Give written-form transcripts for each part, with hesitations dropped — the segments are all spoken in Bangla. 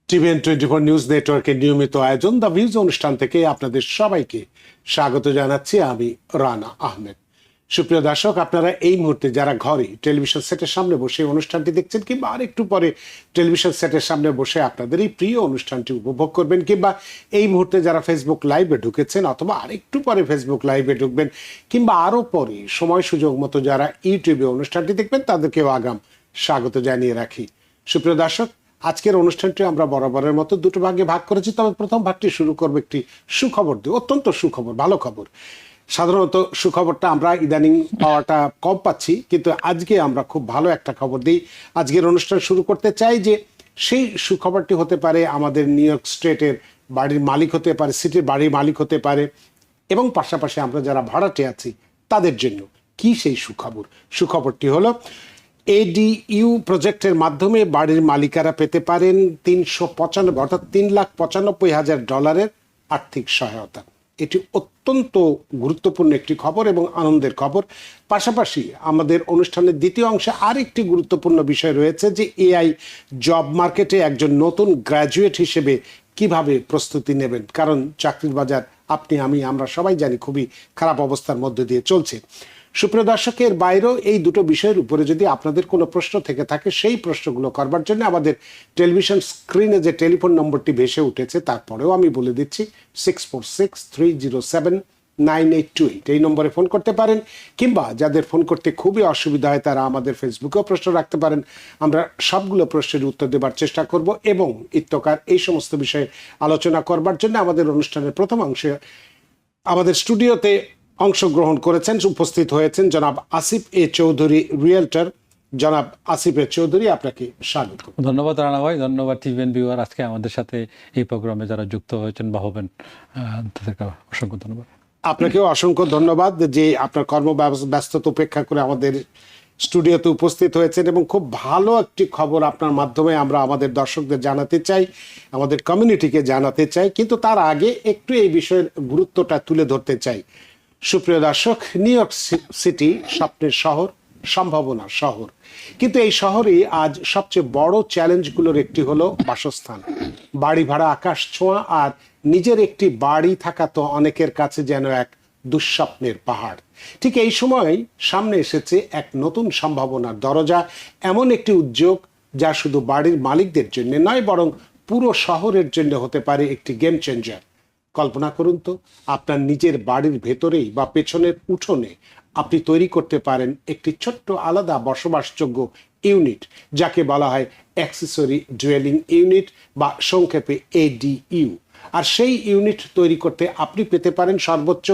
TVN24 নিউজ নেটওয়ার্কের নিয়মিত আয়োজন দ্য ভিউজ অনুষ্ঠান থেকে আপনাদের সবাইকে স্বাগত জানাচ্ছি আমি রানা আহমেদ। সুপ্রিয় দর্শক, আপনারা এই মুহূর্তে যারা ঘরে টেলিভিশন সেটের সামনে বসে অনুষ্ঠানটি দেখছেন কিংবা আরেকটু পরে টেলিভিশন সেটের সামনে বসে আপনাদের এই প্রিয় অনুষ্ঠানটি উপভোগ করবেন, কিংবা এই মুহূর্তে যারা ফেসবুক লাইভে ঢুকেছেন অথবা আরেকটু পরে ফেসবুক লাইভে ঢুকবেন, কিংবা আরও পরে সময় সুযোগ মতো যারা ইউটিউবে অনুষ্ঠানটি দেখবেন, তাদেরকেও আগাম স্বাগত জানিয়ে রাখি। সুপ্রিয় দর্শক, আজকের অনুষ্ঠানটি আমরা বরাবরের মতো দুটো ভাগে ভাগ করেছি। তবে প্রথম ভাগটি শুরু করবো একটি সুখবর দিয়ে, অত্যন্ত সুখবর, ভালো খবর। সাধারণত সুখবরটা আমরা ইদানিং পাওয়াটা কম পাচ্ছি, কিন্তু আজকে আমরা খুব ভালো একটা খবর দিই। আজকের অনুষ্ঠান শুরু করতে চাই যে সেই সুখবরটি হতে পারে আমাদের নিউ ইয়র্ক স্টেটের বাড়ির মালিক হতে পারে, সিটির বাড়ির মালিক হতে পারে, এবং পাশাপাশি আমরা যারা ভাড়াটে আছি তাদের জন্য। কি সেই সুখবর? সুখবরটি হলো এডিইউ প্রজেক্টের মাধ্যমে বাড়ির মালিকারা পেতে পারেন 395 অর্থাৎ $3,95,000 আর্থিক সহায়তা। এটি অত্যন্ত গুরুত্বপূর্ণ একটি খবর এবং আনন্দের খবর। পাশাপাশি আমাদের অনুষ্ঠানের দ্বিতীয় অংশে আরেকটি গুরুত্বপূর্ণ বিষয় রয়েছে যে এআই জব মার্কেটে একজন নতুন গ্র্যাজুয়েট হিসেবে কিভাবে প্রস্তুতি নেবেন, কারণ চাকরির বাজার আপনি আমি আমরা সবাই জানি খুবই খারাপ অবস্থার মধ্যে দিয়ে চলছে। সুপ্রিয় দর্শকের বাইরেও এই দুটো বিষয়ের উপরে যদি আপনাদের কোনো প্রশ্ন থেকে থাকে, সেই প্রশ্নগুলো করবার জন্য আমাদের টেলিভিশন স্ক্রিনে যে টেলিফোন নম্বরটি ভেসে উঠেছে তারপরেও আমি বলে দিচ্ছি 646-307-9828 এই নম্বরে ফোন করতে পারেন, কিংবা যাদের ফোন করতে খুবই অসুবিধা হয় তারা আমাদের ফেসবুকেও প্রশ্ন রাখতে পারেন। আমরা সবগুলো প্রশ্নের উত্তর দেবার চেষ্টা করব এবং ইত্যকার এই সমস্ত বিষয়ে আলোচনা করবার জন্য আমাদের অনুষ্ঠানের প্রথম অংশে আমাদের স্টুডিওতে অংশগ্রহণ করেছেন, উপস্থিত হয়েছেন জনাব আসিফ এ চৌধুরী, রিয়েলটর। জনাব আসিফ এ চৌধুরী, আপনাকে স্বাগত। ধন্যবাদ রানা ভাই, ধন্যবাদ টিভিএন ভিউয়ার, আজকে আমাদের সাথে এই প্রোগ্রামে যারা যুক্ত হয়েছেন বা হবেন তাদেরকে অসংখ্য ধন্যবাদ। আপনাকেও অসংখ্য ধন্যবাদ যে আপনার কর্মব্যস্ততা উপেক্ষা করে আমাদের স্টুডিওতে উপস্থিত হয়েছেন, এবং খুব ভালো একটি খবর আপনার মাধ্যমে আমরা আমাদের দর্শকদের জানাতে চাই, আমাদের কমিউনিটিকে জানাতে চাই। কিন্তু তার আগে একটু এই বিষয়ের গুরুত্বটা তুলে ধরতে চাই। সুপ্রিয় দর্শক, নিউ ইয়র্ক সিটি স্বপ্নের শহর, সম্ভাবনার শহর, কিন্তু এই শহরেই আজ সবচেয়ে বড় চ্যালেঞ্জগুলোর একটি হলো বাসস্থান। বাড়ি ভাড়া আকাশ ছোঁয়া, আর নিজের একটি বাড়ি থাকা তো অনেকের কাছে যেন এক দুঃস্বপ্নের পাহাড়। ঠিক এই সময় সামনে এসেছে এক নতুন সম্ভাবনার দরজা, এমন একটি উদ্যোগ যা শুধু বাড়ির মালিকদের জন্য নয়, বরং পুরো শহরের জন্য হতে পারে একটি গেম চেঞ্জার। কল্পনা করুন তো, আপনার নিজের বাড়ির ভেতরেই বা পেছনের উঠোনে আপনি তৈরি করতে পারেন একটি ছোট্ট আলাদা বসবাসযোগ্য ইউনিট, যাকে বলা হয় অ্যাক্সেসরি ডুয়েলিং ইউনিট বা সংক্ষেপে এডিইউ। আর সেই ইউনিট তৈরি করতে আপনি পেতে পারেন সর্বোচ্চ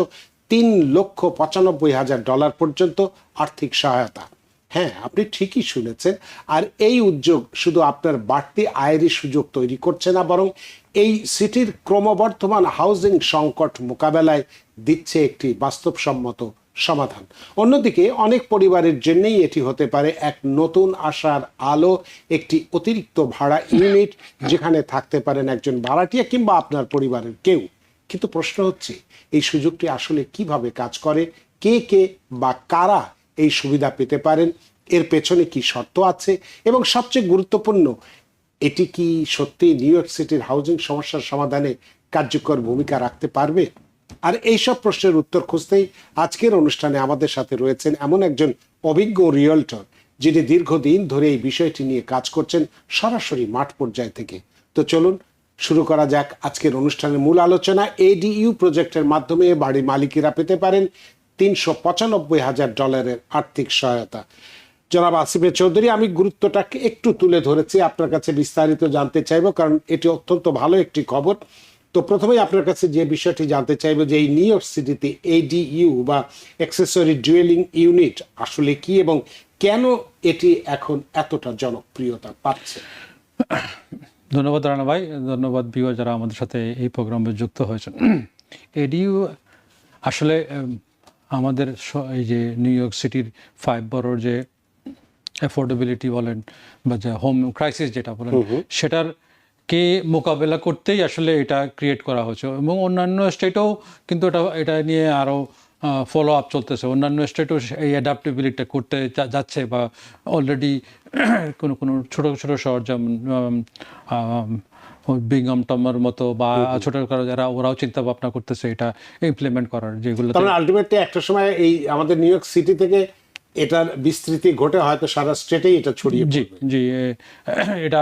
$3,95,000 পর্যন্ত আর্থিক সহায়তা। হ্যাঁ, আপনি ঠিকই শুনেছেন। আর এই উদ্যোগ শুধু আপনার বাড়তি আয়েরই সুযোগ তৈরি করছে না, বরং এই সিটির ক্রমবর্ধমান হাউজিং সংকট মোকাবেলায় দিচ্ছে একটি বাস্তবসম্মত সমাধান। অন্যদিকে অনেক পরিবারের জন্যই এটি হতে পারে এক নতুন আশার আলো, একটি অতিরিক্ত ভাড়া ইউনিট যেখানে থাকতে পারেন একজন ভাড়াটিয়া কিংবা আপনার পরিবারের কেউ। কিন্তু প্রশ্ন হচ্ছে, এই সুযোগটি আসলে কিভাবে কাজ করে, কে কে বা কারা এই সুবিধা পেতে পারেন, এর পেছনে কি শর্ত আছে, এবং সবচেয়ে গুরুত্বপূর্ণ, এটি কি সত্যি নিউ ইয়র্ক সিটির হাউজিং সমস্যার সমাধানে কার্যকর ভূমিকা রাখতে পারবে? আর এইসব প্রশ্নের উত্তর খুঁজতেই আজকের অনুষ্ঠানে আমাদের সাথে রয়েছেন এমন একজন অভিজ্ঞ রিয়েলটর, যিনি দীর্ঘদিন ধরে এই বিষয়টি নিয়ে কাজ করছেন সরাসরি মাঠ পর্যায় থেকে। তো চলুন শুরু করা যাক আজকের অনুষ্ঠানের মূল আলোচনা। এডিইউ প্রজেক্টের মাধ্যমে বাড়ি মালিকেরা পেতে পারেন $395,000 আর্থিক সহায়তা। জনাব আসিফ চৌধুরী, আমি গুরুত্বটাকে একটু তুলে ধরেছি, আপনার কাছে বিস্তারিত জানতে চাইব, কারণ এটি অত্যন্ত ভালো একটি খবর। তো প্রথমেই আপনার কাছে যে বিষয়টি জানতে চাইব যে এই নিউ ইয়র্ক সিটিতে এডিইউ বা অ্যাক্সেসরি ডুয়েলিং ইউনিট আসলে কি, এবং কেন এটি এখন এতটা জনপ্রিয়তা পাচ্ছে? ধন্যবাদ রানা ভাই, ধন্যবাদ ভিউয়ার যারা আমাদের সাথে এই প্রোগ্রামে যুক্ত হয়েছেন। এডিইউ আসলে আমাদের এই যে নিউ ইয়র্ক সিটির 5 বরোর যে অ্যাফোর্ডেবিলিটি বলেন বা যে হোম ক্রাইসিস যেটা বলেন, সেটার কে মোকাবেলা করতেই আসলে এটা ক্রিয়েট করা হয়েছে, এবং অন্যান্য স্টেটেও কিন্তু এটা নিয়ে আরও ফলো আপ চলতেছে। অন্যান্য স্টেটও এই অ্যাডাপ্টেবিলিটিটা করতে যাচ্ছে, বা অলরেডি কোনো ছোটো ছোটো শহর যেমন বিংহাম টমের মতো বা ছোট যারা ওরাও চিন্তা ভাবনা করতেছে এটা ইমপ্লিমেন্ট করার, যেগুলো তার আলটিমেটলি একটা সময় এই আমাদের নিউ ইয়র্ক সিটি থেকে এটার বিস্তৃতি ঘটে হয়তো সারা স্টেটেই এটা ছড়িয়ে জি পড়বে। জি এটা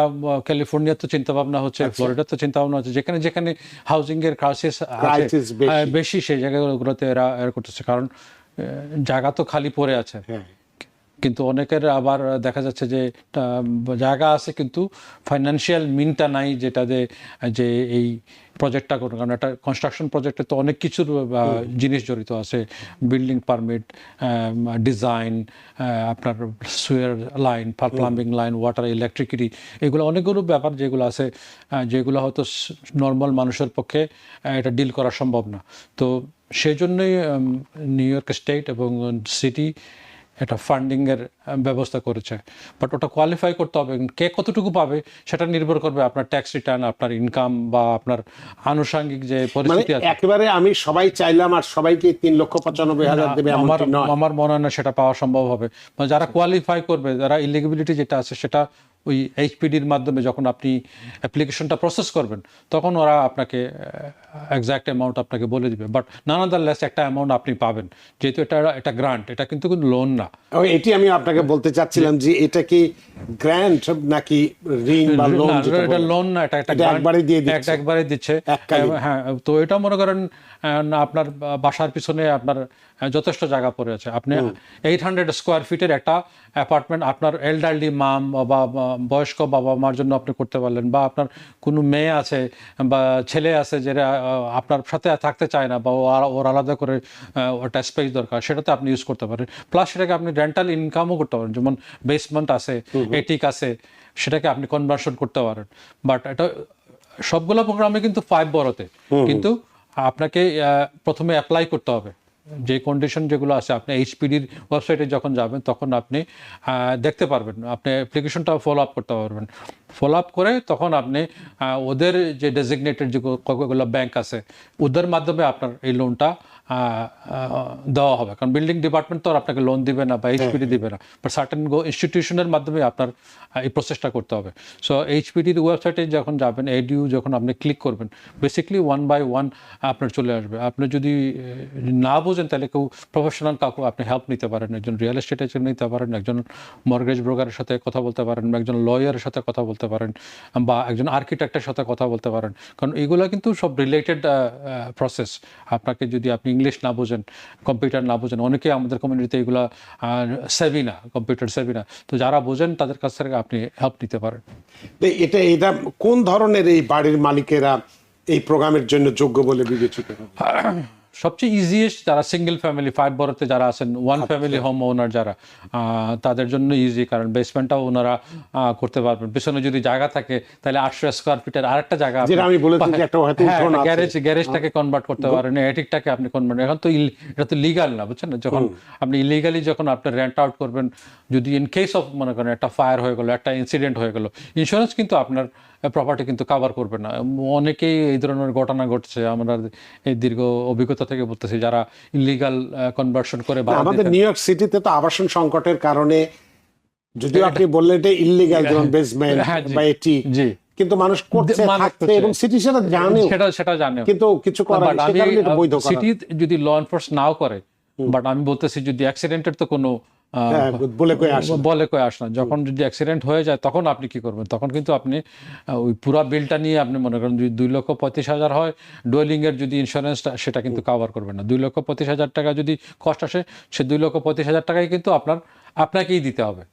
ক্যালিফোর্নিয়ার তো চিন্তা ভাবনা হচ্ছে, ফ্লোরিডার তো চিন্তা ভাবনা হচ্ছে, যেখানে যেখানে হাউজিং এর ক্রাইসিস Crisis বেশি। বেশি সেই জায়গাগুলোতে এরা করতেছে, কারণ জায়গা তো খালি পড়ে আছে। হ্যাঁ, কিন্তু অনেকের আবার দেখা যাচ্ছে যে জায়গা আছে কিন্তু ফাইন্যান্সিয়াল মিনটা নাই, যে এই প্রজেক্টটা করুন। কারণ একটা কনস্ট্রাকশন প্রজেক্টে তো অনেক কিছুর জিনিস জড়িত আছে, বিল্ডিং পারমিট, ডিজাইন, আপনার sour line, plumbing line, water, electricity, এগুলো অনেকগুলো ব্যাপার যেগুলো আছে, যেগুলো হয়তো নর্মাল মানুষের পক্ষে এটা ডিল করা সম্ভব না। তো সেই জন্যই নিউ ইয়র্ক স্টেট এবং সিটি একটা ফান্ডিংয়ের ব্যবস্থা করেছে। বাট ওটা কোয়ালিফাই করতে হবে, কে কতটুকু পাবে সেটা নির্ভর করবে আপনার ট্যাক্স রিটার্ন, আপনার ইনকাম বা আপনার আনুষঙ্গিক যে মানে পরিস্থিতি আছে। একেবারে আমি সবাই চাইলাম আর সবাইকে 3,95,000 দেবে এমনটি নয়। আমার মনে হয় না সেটা পাওয়া সম্ভব হবে। মানে যারা কোয়ালিফাই করবে, যারা ইলিজিবিলিটি যেটা আছে সেটা ওই এইচপিডির মাধ্যমে যখন আপনি অ্যাপ্লিকেশনটা প্রসেস করবেন তখন ওরা আপনাকে এক্সাক্ট অ্যামাউন্ট আপনাকে বলে দিবে। বাট নানাদারলেস একটা অ্যামাউন্ট আপনি পাবেন, যেহেতু এটা গ্রান্ট, এটা কিন্তু লোন না। এটি আমি আপনাকে বলতে চাচ্ছিলাম যে এটা কি গ্র্যান্ট নাকি ঋণ বা লোন? এটা লোন না, এটা এটা একবারে দিয়ে দিচ্ছে। একবারে দিচ্ছে। এককালীন। হ্যাঁ, তো এটা মনে করেন আপনার বাসার পিছনে আপনার যথেষ্ট জায়গা পড়ে আছে, আপনি 800 স্কোয়ার ফিটের একটা অ্যাপার্টমেন্ট আপনার এল্ডারলি মাম বা বয়স্ক বাবা মার জন্য আপনি করতে পারলেন, বা আপনার কোনো মেয়ে আছে বা ছেলে আছে যেটা আপনার সাথে থাকতে চায় না, বা ওর আলাদা করে ওটা স্পেস দরকার, সেটাতে আপনি ইউজ করতে পারেন। প্লাস সেটাকে আপনি রেন্টাল ইনকামও করতে পারেন, যেমন বেসমেন্ট আছে, এটিক আছে, সেটাকে আপনি কনভার্সন করতে পারেন। বাট এটা সবগুলো প্রোগ্রামে কিন্তু 5 বড়তে, কিন্তু আপনাকে প্রথমে অ্যাপ্লাই করতে হবে যে কন্ডিশন যেগুলো আছে। আপনি এইচপিডির ওয়েবসাইটে যখন যাবেন তখন আপনি দেখতে পারবেন, আপনি অ্যাপ্লিকেশনটা ফলো আপ করতে পারবেন। ফলো আপ করে তখন আপনি ওদের যে ডেজিগনেটেড যে কতগুলো ব্যাংক আছে ওদের মাধ্যমে আপনার এই লোনটা দেওয়া হবে। কারণ বিল্ডিং ডিপার্টমেন্ট তো আর আপনাকে লোন দিবে না বা এইচপিডি দিবে না, বাট সার্টেন ইনস্টিটিউশনের মাধ্যমে আপনার এই প্রসেসটা করতে হবে। সো এইচপিডির ওয়েবসাইটে যখন যাবেন, এডিউ যখন আপনি ক্লিক করবেন, বেসিক্যালি 1 বাই 1 আপনার চলে আসবে। আপনি যদি না বোঝেন তাহলে কেউ প্রফেশনাল কাউকে আপনি হেল্প নিতে পারেন, একজন রিয়েল এস্টেট এজেন্ট নিতে পারেন, একজন মর্গেজ ব্রোকারের সাথে কথা বলতে পারেন, একজন লয়ারের সাথে কথা বলতে পারেন, বা একজন আর্কিটেক্টের সাথে কথা বলতে পারেন। কারণ এগুলো কিন্তু সব রিলেটেড প্রসেস। আপনাকে যদি আপনি ইংলিশ না বোঝেন, কম্পিউটার না বোঝেন, অনেকে আমাদের কমিউনিটিতে এগুলো সেভি না, কম্পিউটার সেভি না, তো যারা বোঝেন তাদের কাছ থেকে আপনি হেল্প নিতে পারেন। এটা কোন ধরনের এই বাড়ির মালিকেরা এই প্রোগ্রামের জন্য যোগ্য বলে বিবেচিত হবে? সবচেয়ে ইজিয়েস্ট যারা সিঙ্গেল ফ্যামিলি 5 বড়তে যারা আছেন, ওয়ান ফ্যামিলি হোম ওনার যারা, তাদের জন্য ইজি, কারণ বেসমেন্টটাও ওনারা করতে পারবেন। পেছনে যদি জায়গা থাকে তাহলে 800 স্কোয়ার ফিটের আরেকটা জায়গা, যেটা আমি বলেছি যে একটা হয়তো উঠোন আছে। গ্যারেজটাকে কনভার্ট করতে পারেন, এটিকটাকে আপনি কনভার্ট। এখন তো এটা তো লিগাল না, বুঝছেন না? যখন আপনি ইলিগালি যখন আপনি রেন্ট আউট করবেন, যদি ইন কেস অফ মনে করেন একটা ফায়ার হয়ে গেলো, একটা ইনসিডেন্ট হয়ে গেলো, ইন্স্যুরেন্স কিন্তু আপনার প্রপার্টি কিন্তু কভার করবে না। অনেকেই এই ধরনের ঘটনা ঘটছে, আমরা এই দীর্ঘ অভিজ্ঞতা থেকে বলতেছি, যারা ইলিগাল কনভার্সন করে। আমাদের নিউ ইয়র্ক সিটিতে তো আবাসন সংকটের কারণে, যদিও আপনি বললেন এটা ইল্লিগাল, যেমন বেসমেন্ট বা এটি, কিন্তু মানুষ করছে, থাকছে, এবং সিটি সেটা জানে, সেটা জানে, কিন্তু কিছু করার নেই, সে কারণে এটা বৈধ করা। সিটি যদি ল এনফোর্স নাও করে, বাট আমি বলতেছি যদি অ্যাক্সিডেন্টের তো কোনো বলে কয়ে আসে না। যখন যদি অ্যাক্সিডেন্ট হয়ে যায় তখন আপনি কি করবেন? তখন কিন্তু আপনি ওই পুরা বিলটা নিয়ে আপনি মনে করেন যদি 2,35,000 হয় ডোয়েলিং এর যদি ইন্স্যুরেন্সটা, সেটা কিন্তু কভার করবে না। 2,35,000 টাকা যদি কস্ট আসে, সে 2,35,000 টাকাই কিন্তু আপনাকেই দিতে হবে।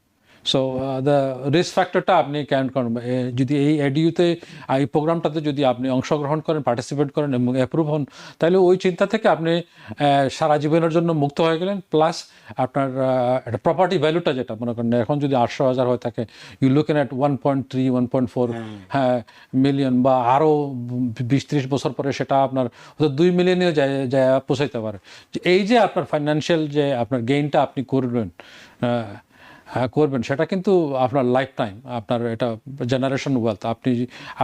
সো দ্য রিস্ক ফ্যাক্টরটা আপনি ক্যান করেন। যদি এই এডিউতে, এই প্রোগ্রামটাতে যদি আপনি অংশগ্রহণ করেন, পার্টিসিপেট করেন এবং অ্যাপ্রুভ হন, তাহলে ওই চিন্তা থেকে আপনি সারা জীবনের জন্য মুক্ত হয়ে গেলেন। প্লাস আপনার একটা প্রপার্টি ভ্যালুটা, যেটা মনে করেন এখন যদি 800,000 হয়ে থাকে, ইউ লুকেন অ্যাট 1.3, 1.4 মিলিয়ন, বা আরও 20-30 বছর পরে সেটা আপনার 2 মিলিয়নেও যায় পৌঁছাইতে পারে। এই যে আপনার ফাইন্যান্সিয়াল যে আপনার গেইনটা আপনি করবেন, সেটা কিন্তু আপনার লাইফ টাইম, আপনার এটা জেনারেশন ওয়েলথ।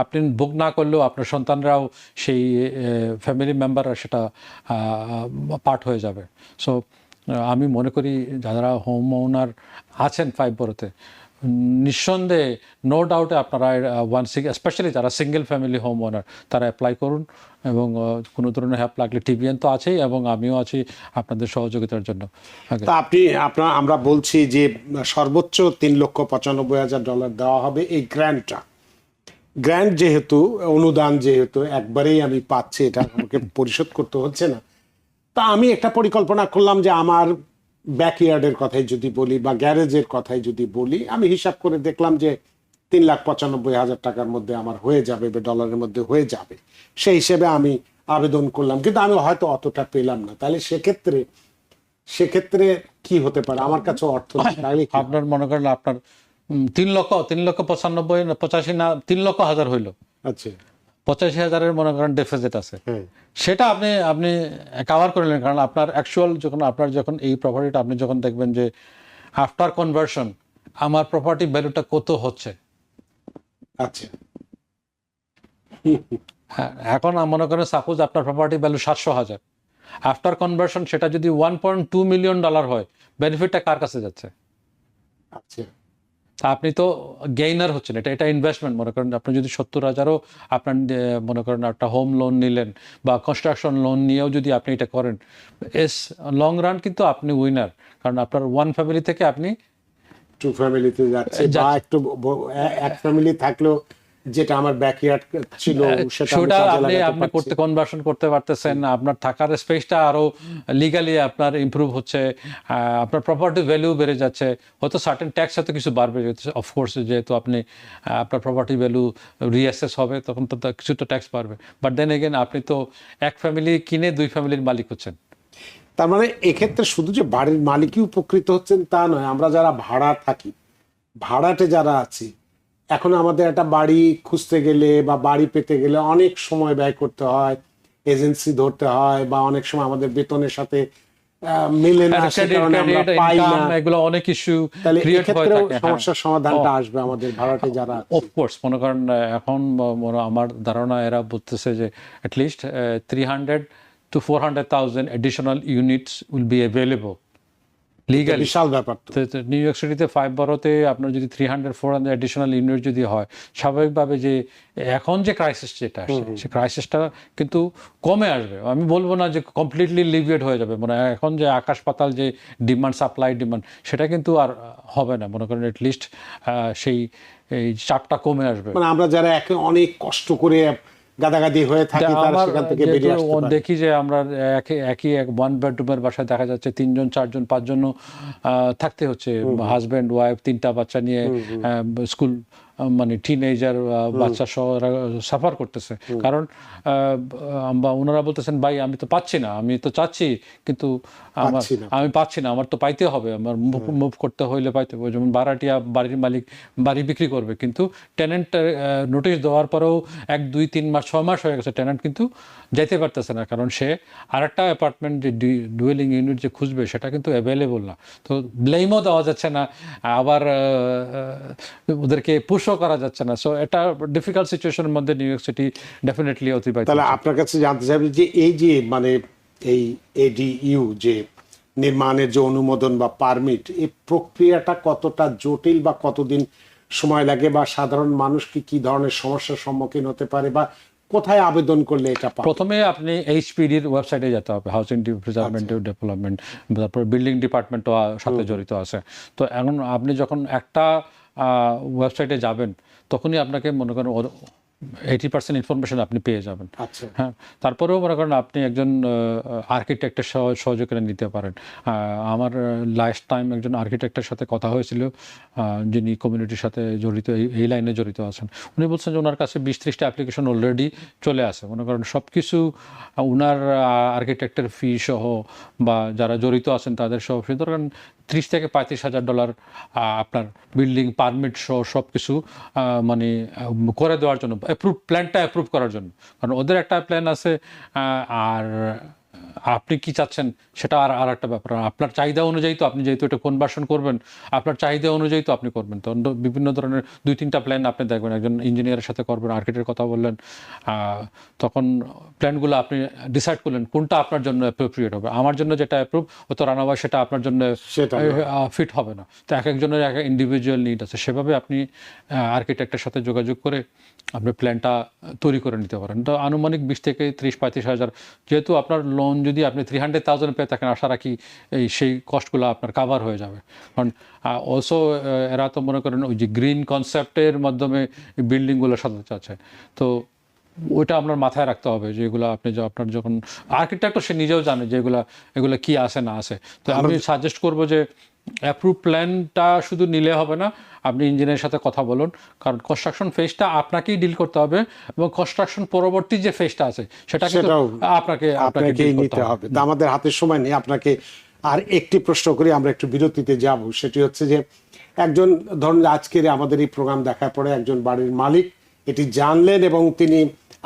আপনি ভোগ না করলেও আপনার সন্তানরাও সেই ফ্যামিলি মেম্বাররা সেটা পার্ট হয়ে যাবে। সো আমি মনে করি যারা হোম ওনার আছেন 5 বড়তে, নিঃসন্দেহে নো ডাউটে আপনারা স্পেশালি যারা সিঙ্গেল ফ্যামিলি হোম ওনার তারা অ্যাপ্লাই করুন, এবং কোনো ধরনের হেল্প লাগলে টিভিএন তো আছেই এবং আমিও আছি আপনাদের সহযোগিতার জন্য। তা আমরা বলছি যে সর্বোচ্চ $3,95,000 দেওয়া হবে এই গ্র্যান্ট যেহেতু অনুদান যেহেতু একবারেই আমি পাচ্ছি, এটা আমাকে পরিশোধ করতে হচ্ছে না। তা আমি একটা পরিকল্পনা করলাম যে আমার ব্যাকইয়ার্ডের কথাই যদি বলি বা গ্যারেজের কথাই যদি বলি, আমি হিসাব করে দেখলাম যে $3,95,000 মধ্যে আমার হয়ে যাবে বা ডলারের মধ্যে হয়ে যাবে। সেই হিসেবে আমি আবেদন করলাম, কিন্তু আমি হয়তো অতটা পেলাম না। তাহলে সেক্ষেত্রে কি হতে পারে? আমার কাছে অর্থ নেই, তাহলে কি? আপনার মনে করেন আপনার 3,95,85 না 3,00,000 হইলো, আচ্ছা, 85,000 মনে করেন ডেফিসিট আছে, সেটা আপনি কভার করে নেন। কারণ আপনার অ্যাকচুয়াল যখন এই প্রপার্টিটা আপনি যখন দেখবেন যে আফটার কনভার্সন আমার প্রপার্টি ভ্যালুটা কত হচ্ছে। আচ্ছা, হ্যাঁ, এখন মনে করেন সাপোজ আপনার প্রপার্টি ভ্যালু 700,000, আফটার কনভার্সন সেটা যদি $1.2 মিলিয়ন হয়, বেনিফিটটা কার কাছে যাচ্ছে? আচ্ছা। তা আপনি তো গেইনার হচ্ছেন। এটা ইনভেস্টমেন্ট। মনে করেন আপনি যদি 70,000ও আপনার মনে করেন একটা হোম লোন নিলেন বা কনস্ট্রাকশন লোন নিয়েও যদি আপনি এটা করেন, লং রান কিন্তু আপনি উইনার। কারণ আপনার ওয়ান ফ্যামিলি থেকে আপনি 2 ফ্যামিলিতে যাচ্ছে, বা একটু এক ফ্যামিলি থাকলেও যেটা আমার ব্যাকইয়ার্ড ছিল সেটা আপনি কনভার্সন করতে পারতেছেন। আপনার থাকার স্পেসটা আরো লিগালি আপনার ইমপ্রুভ হচ্ছে, আপনার প্রপার্টি ভ্যালু বেড়ে যাচ্ছে। হয়তো সার্টেন ট্যাক্স হয়তো কিছু বাড়বে, অফকোর্স, যেহেতু আপনি আপনার প্রপার্টি ভ্যালু রিঅ্যাসেস হবে তখন তো কিছু তো ট্যাক্স বাড়বে। বাট দেন এগেন আপনি তো এক ফ্যামিলি কিনে 2 ফ্যামিলির মালিক হচ্ছেন। তার মানে এক্ষেত্রে শুধু যে বাড়ির মালিকই উপকৃত হচ্ছেন তা নয়, আমরা যারা ভাড়া থাকি, ভাড়াটে যারা আছি, এখন আমাদের একটা বাড়ি খুঁজতে গেলে বা বাড়ি পেতে গেলে অনেক সময় ব্যয় করতে হয়, এজেন্সি ধরতে হয়, বা অনেক সময় আমাদের বেতনের সাথে মেলে না, সে কারণে আমরা পাই না, এগুলো অনেক ইস্যু তাহলে ক্রিয়েট হয়ে এক্ষেত্রেও থাকে। সমস্যার সমাধানটা আসবে আমাদের ভাড়াটে যারা আছে। অফকোর্স মনে করেন এখন আমার ধারণা এরা বলতেছে যে at least 300 to 400,000 additional units will be available legally. বিশাল ব্যাপার তো। নিউ ইয়র্ক সিটিতে 5 বরোতে আপনার যদি 300-400 অ্যাডিশনাল ইউনিট যদি হয়, স্বাভাবিকভাবে যে এখন যে ক্রাইসিস যেটা আসছে সেই ক্রাইসিসটা কিন্তু কমে আসবে। আমি বলবো না যে কমপ্লিটলি লিভিয়েট হয়ে যাবে, মানে এখন যে আকাশ পাতাল যে সাপ্লাই ডিমান্ড সেটা কিন্তু আর হবে না। মনে করেন অ্যাটলিস্ট সেই এই চাপটা কমে আসবে। মানে আমরা যারা অনেক কষ্ট করে গাদাগাদি হয়ে থাকি তারা সেখান থেকে বেরিয়ে আসতে পারে। দেখি যে আমরা একই এক 1 বেডরুমের বাসায় দেখা যাচ্ছে 3জন 4জন 5জনও থাকতে হচ্ছে, হাজব্যান্ড ওয়াইফ 3টা বাচ্চা নিয়ে স্কুল, মানে টিনেজার বাচ্চা সহ সাফার করতেছে। কারণ ওনারা বলতেছেন ভাই আমি তো পাচ্ছি না, আমি তো চাচ্ছি কিন্তু আমি পাচ্ছি না, আমার তো পাইতে হবে, আমার মুভ করতে হইলে পাইতে হবে। যেমন ভাড়াটিয়া বাড়ির মালিক বাড়ি বিক্রি করবে, কিন্তু টেনেন্ট নোটিশ দেওয়ার পরেও 1, 2, 3 মাস 6 মাস হয়ে গেছে, টেনেন্ট কিন্তু যেতে পারতেছে না, কারণ সে আরেকটা অ্যাপার্টমেন্ট যে ডুয়েলিং ইউনিট যে খুঁজবে সেটা কিন্তু অ্যাভেলেবল না। তো ব্লেমও দেওয়া যাচ্ছে না, আবার ওদেরকে পুশও করা যাচ্ছে না। সো এটা ডিফিকাল্ট সিচুয়েশনের মধ্যে নিউ ইয়র্ক সিটি ডেফিনেটলি অতিবাহিত। তাহলে আপনার কাছে জানতে চাইবে যে এই যে মানে এই এডিইউ যে নির্মাণের যে অনুমোদন বা পারমিট, এই প্রক্রিয়াটা কতটা জটিল বা কতদিন সময় লাগে, বা সাধারণ মানুষ কি ধরনের সমস্যার সম্মুখীন হতে পারে, বা কোথায় আবেদন করলে এটা পাবে? প্রথমে আপনি এইচপিডির ওয়েবসাইটে যেতে হবে, হাউজিং প্রিজার্ভমেন্ট ডেভেলপমেন্ট, তারপর বিল্ডিং ডিপার্টমেন্টও সাথে জড়িত আছে। তো এখন আপনি যখন একটা ওয়েবসাইটে যাবেন তখনই আপনাকে মনে করেন 80% ইনফরমেশন আপনি পেয়ে যাবেন। হ্যাঁ, তারপরেও মনে করেন আপনি একজন আর্কিটেক্টের সহযোগিতা নিতে পারেন। আমার লাস্ট টাইম একজন আর্কিটেক্টের সাথে কথা হয়েছিল যিনি কমিউনিটির সাথে জড়িত, এই লাইনে জড়িত আছেন। উনি বলছেন যে ওনার কাছে 20-30টা অ্যাপ্লিকেশন অলরেডি চলে আসে। মনে করেন সব কিছু ওনার আর্কিটেক্টের ফি সহ বা যারা জড়িত আছেন তাদের সহ ফি ধরেন $30,000 থেকে $35,000 আপনার বিল্ডিং পারমিট সহ সব কিছু মানে করে দেওয়ার জন্য, প্ল্যানটা অ্যাপ্রুভ করার জন্য। কারণ ওদের একটা প্ল্যান আছে আর আপনি কি চাচ্ছেন সেটা আর একটা ব্যাপার। আপনার চাহিদা অনুযায়ী তো আপনি যেহেতু এটা কনভার্সন করবেন, আপনার চাহিদা অনুযায়ী তো আপনি করবেন। তো বিভিন্ন ধরনের 2-3টা প্ল্যান আপনি দেখবেন, একজন ইঞ্জিনিয়ারের সাথে করবেন, আর্কিটেক্টের কথা বললেন, তখন প্ল্যানগুলো আপনি ডিসাইড করলেন কোনটা আপনার জন্য অ্যাপ্রোপ্রিয়েট হবে। আমার জন্য যেটা অ্যাপ্রুভ হতো রানা ভাই, সেটা আপনার জন্য সেটা ফিট হবে না। তো এক একজনের এক ইন্ডিভিজুয়াল নিড আছে, সেভাবে আপনি আর্কিটেক্টের সাথে যোগাযোগ করে আপনি প্ল্যানটা তৈরি করে নিতে পারেন। তো আনুমানিক 20 থেকে 30-35 হাজার, যেহেতু আপনার লোন যদি আপনি 300,000 পেয়ে থাকেন, আশা রাখি সেই কস্টগুলো আপনার কাভার হয়ে যাবে। কারণ অলসো এরা তো মনে করেন ওই যে গ্রিন কনসেপ্টের মাধ্যমে বিল্ডিংগুলো সাজাতে চাচ্ছে। তো ওইটা আপনার মাথায় রাখতে হবে যে এগুলো আপনি আপনার যখন আর্কিটেক্ট সে নিজেও জানে যে এগুলো কি আছে না আছে। তো আমি সাজেস্ট করব যে অ্যাপ্রুভ প্ল্যানটা শুধু নিলে হবে না, আপনি ইঞ্জিনিয়ারের সাথে কথা বলুন, কারণ কনস্ট্রাকশন ফেজটা আপনাকেই ডিল করতে হবে এবং কনস্ট্রাকশন পরবর্তী যে ফেজটা আছে সেটা কিন্তু আপনাকেই নিতে হবে। তা আমাদের হাতে সময় নেই, আপনাকে আর একটি প্রশ্ন করি, আমরা একটু বিরতিতে যাব। সেটি হচ্ছে যে একজন ধরুন আজকের আমাদের এই প্রোগ্রাম দেখার পরে একজন বাড়ির মালিক এটি জানলেন এবং তিনি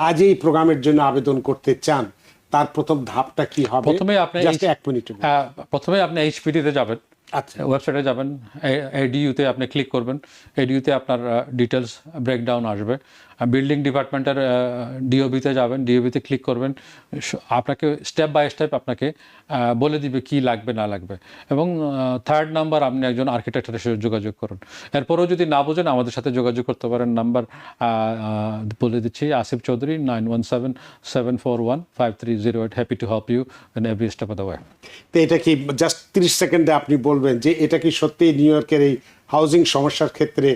আজ এই প্রোগ্রামের জন্য আবেদন করতে চান, তার প্রথম ধাপটা কি হবে? প্রথমে আপনি এইচপিডিতে যাবেন, আচ্ছা, ওয়েবসাইটে যাবেন, এডিইউতে আপনি ক্লিক করবেন। এডিইউতে আপনার ডিটেলস ব্রেকডাউন আসবে। বিল্ডিং ডিপার্টমেন্টের ডিওবিতে যাবেন, ডিওবিতে ক্লিক করবেন। আপনাকে স্টেপ বাই স্টেপ আপনাকে বলে দিবে কি লাগবে না লাগবে। এবং 3rd নাম্বার, আপনি একজন আর্কিটেক্টের সাথে যোগাযোগ করুন। এরপরেও যদি না বোঝেন আমাদের সাথে যোগাযোগ করতে পারেন। নাম্বার বলে দিচ্ছি, Asif Chowdhury, 9177415308। Happy to help you in every step of the way. তো এটা কি জাস্ট 30 সেকেন্ডে আপনি বলবেন যে এটা কি সত্যি নিউ ইয়র্কের এই হাউজিং সমস্যার ক্ষেত্রে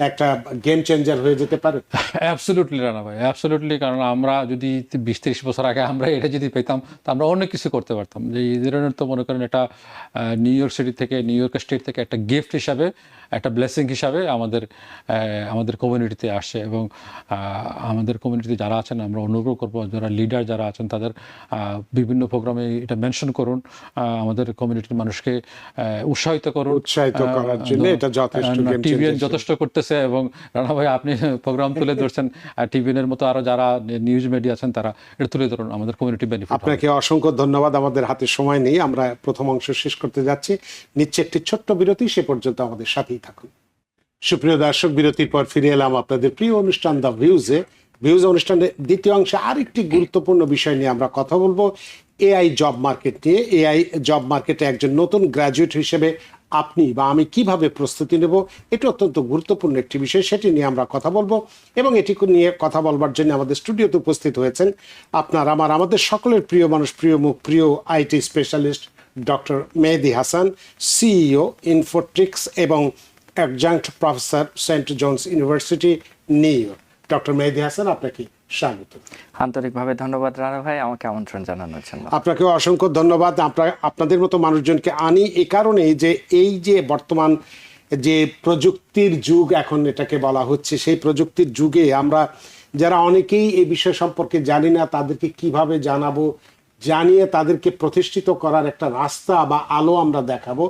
একটা গেম চেঞ্জার হয়ে যেতে পারে? অ্যাবসলিউটলি রানা ভাই, অ্যাবসলিউটলি। কারণ আমরা যদি 20-30 বছর আগে আমরা এটা যদি পেতাম তা আমরা অনেক কিছু করতে পারতাম। যে এই ধরনের তো মনে করেন এটা নিউ ইয়র্ক সিটি থেকে, নিউ ইয়র্ক স্টেট থেকে একটা গিফট হিসাবে, একটা ব্লেসিং হিসাবে আমাদের কমিউনিটিতে আসছে। এবং আমাদের কমিউনিটিতে যারা আছেন আমরা অনুগ্রহ করবো, যারা লিডার যারা আছেন তাদের বিভিন্ন প্রোগ্রামে এটা মেনশন করুন, আমাদের কমিউনিটির মানুষকে উৎসাহিত করুন। উৎসাহিত করার জন্য এটা যথেষ্ট গেম টিভিএন চেঞ্জার। যথেষ্ট করতেছে। এবং রানা ভাই আপনি প্রোগ্রাম তুলে ধরছেন, টিভিএনের মতো আরো যারা নিউজ মিডিয়া আছেন তারা এটা তুলে ধরুন, আমাদের কমিউনিটি বেনিফিট। আপনাকে অসংখ্য ধন্যবাদ। আমাদের হাতে সময় নেই, আমরা প্রথম অংশ শেষ করতে যাচ্ছি। নিচ্ছে একটি ছোট্ট বিরতি, সে পর্যন্ত আমাদের সাথেই থাকুন। সুপ্রিয় দর্শক, বিরতির পর ফিরে এলাম আপনাদের প্রিয় অনুষ্ঠান দ্য ভিউজ অনুষ্ঠানের দ্বিতীয় অংশে আরেকটি গুরুত্বপূর্ণ বিষয় নিয়ে আমরা কথা বলবো, এআই জব মার্কেট নিয়ে। এআই জব মার্কেটে একজন নতুন গ্র্যাজুয়েট হিসেবে আপনি বা আমি কিভাবে প্রস্তুতি নেব, এটা অত্যন্ত গুরুত্বপূর্ণ একটি বিষয়, সেটি নিয়ে আমরা কথা বলবো। এবং এটি নিয়ে কথা বলবার জন্য আমাদের স্টুডিওতে উপস্থিত হয়েছেন আমাদের সকলের প্রিয় মানুষ, প্রিয় মুখ, প্রিয় IT specialist doctor Mehedi Hasan, CEO Infotrix এবং adjunct professor Saint John's University, New York. Doctor Mehedi Hasan, আপনাকে স্বাগত। আন্তরিকভাবে ধন্যবাদ রানা ভাই আমাকে আমন্ত্রণ জানানোর জন্য। আপনাকে অসংখ্য ধন্যবাদ। আপনাদের মতো মানুষজনকে আনি এই কারণে যে এই যে বর্তমান যে প্রযুক্তির যুগ এখন এটাকে বলা হচ্ছে, সেই প্রযুক্তির যুগে আমরা যারা অনেকেই এই বিষয় সম্পর্কে জানি না তাদেরকে কিভাবে জানাবো, জানিয়ে তাদেরকে প্রতিষ্ঠিত করার একটা রাস্তা বা আলো আমরা দেখাবো,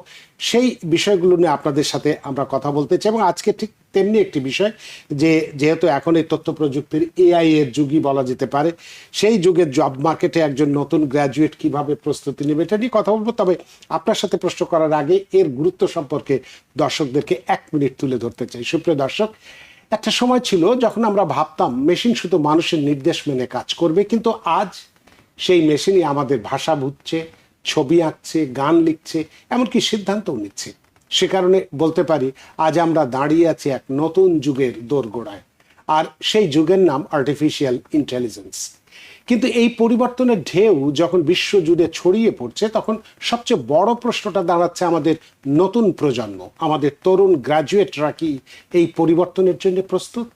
সেই বিষয়গুলো নিয়ে আপনাদের সাথে আমরা কথা বলতে চাই। এবং আজকে ঠিক তেমনি একটি বিষয় যে যেহেতু এখন এই তথ্য প্রযুক্তির এআই এর যুগই বলা যেতে পারে, সেই যুগের জব মার্কেটে একজন নতুন গ্র্যাজুয়েট কিভাবে প্রস্তুতি নেবে এটা নিয়ে কথা বলবো। তবে আপনার সাথে প্রশ্ন করার আগে এর গুরুত্ব সম্পর্কে দর্শকদেরকে 1 মিনিট তুলে ধরতে চাই। সুপ্রিয় দর্শক, একটা সময় ছিল যখন আমরা ভাবতাম মেশিন শুধু মানুষের নির্দেশ মেনে কাজ করবে, কিন্তু আজ সেই মেশিনই আমাদের ভাষা বুঝছে, ছবি আঁকছে, গান লিখছে, এমনকি সিদ্ধান্তও নিচ্ছে। সে কারণে বলতে পারি আজ আমরা দাঁড়িয়ে আছি এক নতুন যুগের দোরগোড়ায়, আর সেই যুগের নাম আর্টিফিশিয়াল ইন্টেলিজেন্স। কিন্তু এই পরিবর্তনের ঢেউ যখন বিশ্বজুড়ে ছড়িয়ে পড়ছে, তখন সবচেয়ে বড় প্রশ্নটা দাঁড়াচ্ছে আমাদের নতুন প্রজন্ম, আমাদের তরুণ গ্র্যাজুয়েটরা কি এই পরিবর্তনের জন্য প্রস্তুত?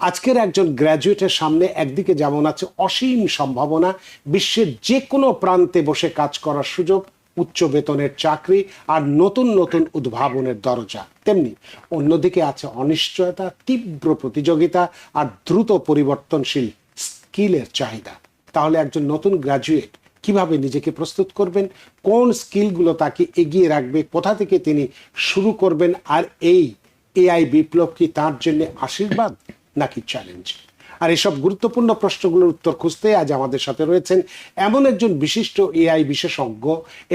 আজকের একজন গ্র্যাজুয়েটের সামনে একদিকে যেমন আছে অসীম সম্ভাবনা, বিশ্বের যে কোনো প্রান্তে বসে কাজ করার সুযোগ, উচ্চ বেতনের চাকরি আর নতুন নতুন উদ্ভাবনের দরজা, তেমনি অন্যদিকে আছে অনিশ্চয়তা, তীব্র প্রতিযোগিতা আর দ্রুত পরিবর্তনশীল স্কিলের চাহিদা। তাহলে একজন নতুন গ্র্যাজুয়েট কিভাবে নিজেকে প্রস্তুত করবেন, কোন স্কিলগুলো তাকে এগিয়ে রাখবে, কোথা থেকে তিনি শুরু করবেন, আর এই এআই বিপ্লব কি তার জন্য আশীর্বাদ নাকি চ্যালেঞ্জ? আর এইসব গুরুত্বপূর্ণ প্রশ্নগুলোর উত্তর খুঁজতে আজ আমাদের সাথে রয়েছেন এমন একজন বিশিষ্ট এআই বিশেষজ্ঞ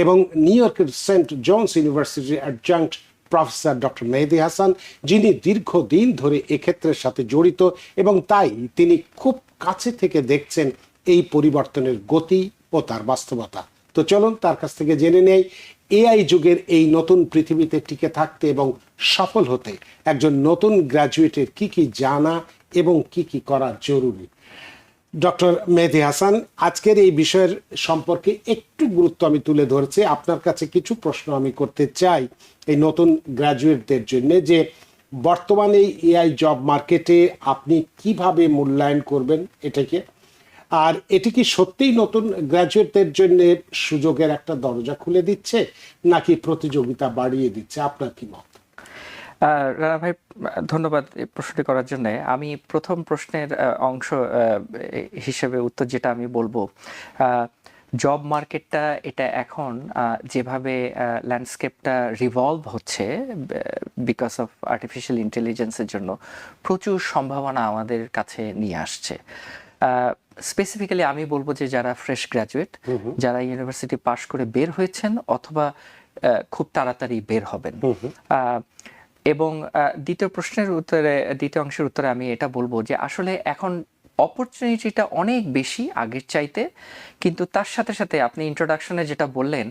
এবং নিউ ইয়র্কের সেন্ট জনস ইউনিভার্সিটির অ্যাডজাঙ্ক্ট প্রফেসর ডক্টর মেহেদী হাসান, যিনি দীর্ঘদিন ধরে এক্ষেত্রের সাথে জড়িত এবং তাই তিনি খুব কাছে থেকে দেখছেন এই পরিবর্তনের গতি ও তার বাস্তবতা। তো চলুন তার কাছ থেকে জেনে নেই এআই যুগের এই নতুন পৃথিবীতে টিকে থাকতে এবং সফল হতে একজন নতুন গ্র্যাজুয়েটের কি কি জানা এবং কি কি করা জরুরি। ডক্টর মেহেদী হাসান, আজকের এই বিষয়ের সম্পর্কে একটু গুরুত্ব আমি তুলে ধরেছি। আপনার কাছে কিছু প্রশ্ন আমি করতে চাই এই নতুন গ্র্যাজুয়েটদের জন্য, যে বর্তমানে এআই জব মার্কেটে আপনি কিভাবে মূল্যায়ন করবেন এটাকে, আর এটি কি সত্যিই নতুন গ্র্যাজুয়েটদের জন্য সুযোগের একটা দরজা খুলে দিচ্ছে নাকি প্রতিযোগিতা বাড়িয়ে দিচ্ছে? আপনার কি মত? রানা ভাই, ধন্যবাদ এই প্রশ্নটি করার জন্য। আমি প্রথম প্রশ্নের অংশ হিসেবে উত্তর যেটা আমি বলবো, জব মার্কেটটা এটা এখন যেভাবে ল্যান্ডস্কেপটা রিভলভ হচ্ছে বিকজ অফ আর্টিফিশিয়াল ইন্টেলিজেন্সের জন্য প্রচুর সম্ভাবনা আমাদের কাছে নিয়ে আসছে। স্পেসিফিক্যালি আমি বলবো যে যারা ফ্রেশ গ্র্যাজুয়েট, যারা ইউনিভার্সিটি পাশ করে বের হয়েছেন অথবা খুব তাড়াতাড়ি বের হবেন। এবং দ্বিতীয় অংশের উত্তরে আমি এটা বলবো যে আসলে এখন অপরচুনিটিটা অনেক বেশি আগের চাইতে, কিন্তু তার সাথে সাথে আপনি ইন্ট্রোডাকশনে যেটা বললেন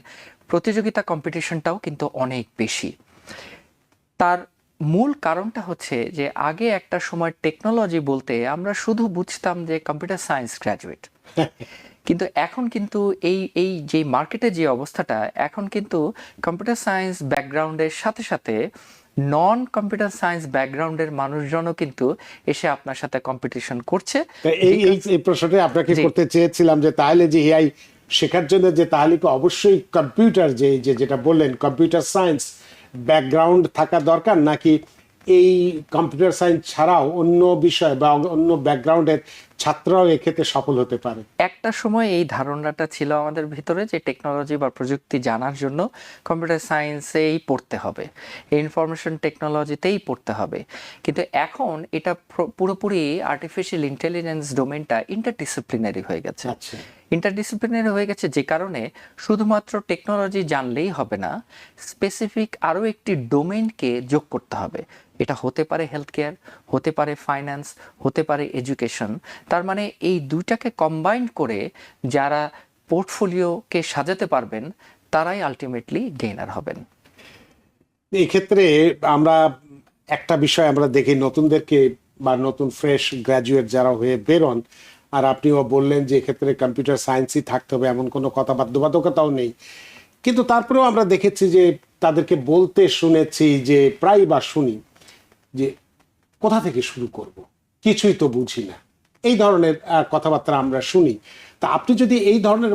প্রতিযোগিতা কম্পিটিশনটাও কিন্তু অনেক বেশি। তার মূল কারণটা হচ্ছে যে আগে একটা সময় টেকনোলজি বলতে আমরা শুধু বুঝতাম যে কম্পিউটার সায়েন্স গ্র্যাজুয়েট, কিন্তু এখন কিন্তু এই যে মার্কেটে যে অবস্থাটা, এখন কিন্তু কম্পিউটার সায়েন্স ব্যাকগ্রাউন্ডের সাথে সাথে নন কম্পিউটার সায়েন্স ব্যাকগ্রাউন্ডের মানুষজনও কিন্তু এসে আপনার সাথে কম্পিটিশন করছে। এই প্রশ্নটা আপনাকে করতে চেয়েছিলাম যে তাহলে যে এআই শেখার জন্য যে তাহলে কি অবশ্যই কম্পিউটার যেটা বললেন কম্পিউটার সায়েন্স ব্যাকগ্রাউন্ড থাকা দরকার, নাকি এই কম্পিউটার সায়েন্স ছাড়াও অন্য বিষয় বা অন্য ব্যাকগ্রাউন্ডের ছাত্ররাও এক্ষেত্রে সফল হতে পারে? একটা সময় এই ধারণাটা ছিল আমাদের ভিতরে যে টেকনোলজি বা প্রযুক্তি জানার জন্য কম্পিউটার সায়েন্সেই পড়তে হবে, ইনফরমেশন টেকনোলজিতেই পড়তে হবে। কিন্তু এখন এটা পুরোপুরি আর্টিফিশিয়াল ইন্টেলিজেন্স ডোমেনটা ইন্টারডিসিপ্লিনারি হয়ে গেছে। ইন্টারডিসিপ্লিনারি হয়ে গেছে যে কারণে শুধুমাত্র টেকনোলজি জানলেই হবে না, স্পেসিফিক আরও একটি ডোমেনকে যোগ করতে হবে। এটা হতে পারে হেলথ কেয়ার, হতে পারে ফাইন্যান্স, হতে পারে এডুকেশন। তার মানে এই দুইটাকে কম্বাইন করে যারা পোর্টফোলিওকে সাজাতে পারবেন তারাই আলটিমেটলি গেইনার হবেন। এই ক্ষেত্রে আমরা একটা বিষয় আমরা দেখি নতুনদেরকে বা নতুন ফ্রেশ গ্র্যাজুয়েট যারা হয়ে বেরোন, আর আপনিও বললেন যে এক্ষেত্রে কম্পিউটার সায়েন্সই থাকতে হবে এমন কোনো কথা বাধ্যবাধকতাও নেই, কিন্তু তারপরেও আমরা দেখেছি যে তাদেরকে বলতে শুনেছি যে প্রায় বা শুনি যে কোথা থেকে শুরু করব, কিছুই তো বুঝি না, এই ধরনের কথাবার্তা আমরা শুনি। তা আপনি যদি এই ধরনের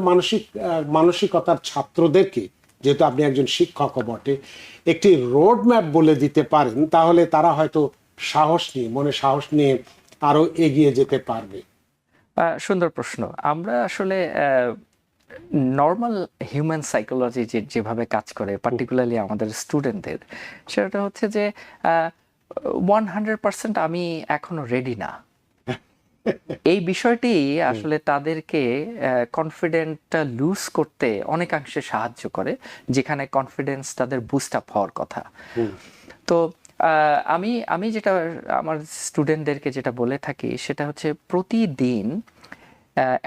মানসিকতার ছাত্রদেরকে, যেহেতু আপনি একজন শিক্ষকও বটে, একটি রোড ম্যাপ বলে দিতে পারেন, তাহলে তারা হয়তো মনে সাহস নিয়ে আরো এগিয়ে যেতে পারবে। সুন্দর প্রশ্ন। আমরা আসলে নর্মাল হিউম্যান সাইকোলজি যেভাবে কাজ করে, পার্টিকুলারলি আমাদের স্টুডেন্টদের, সেটা হচ্ছে যে 100% আমি এখনো রেডি না। এই বিষয়টি আসলে তাদেরকে কনফিডেন্টটা লুজ করতে অনেকাংশে সাহায্য করে, যেখানে কনফিডেন্স তাদের বুস্ট আপ হওয়ার কথা। তো আমি যেটা আমার স্টুডেন্টদেরকে যেটা বলে থাকি সেটা হচ্ছে প্রতিদিন